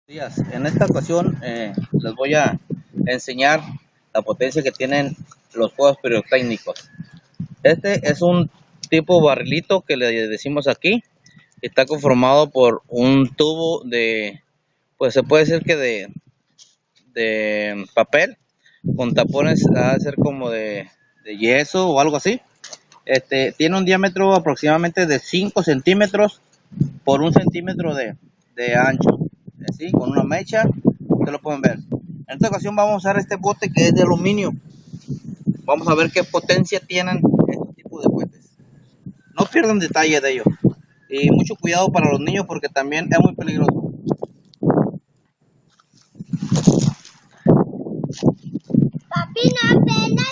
Días. En esta ocasión les voy a enseñar la potencia que tienen los fuegos pirotécnicos. Este es un tipo barrilito que le decimos aquí. Está conformado por un tubo de, pues se puede decir que de papel con tapones, a ser como de yeso o algo así. Tiene un diámetro aproximadamente de 5 centímetros por 1 centímetro de ancho, así, con una mecha. Ustedes lo pueden ver. En esta ocasión vamos a usar este bote que es de aluminio. Vamos a ver qué potencia tienen este tipo de cohetes. No pierdan detalle de ellos. Y mucho cuidado para los niños porque también es muy peligroso. Papi, no pelas.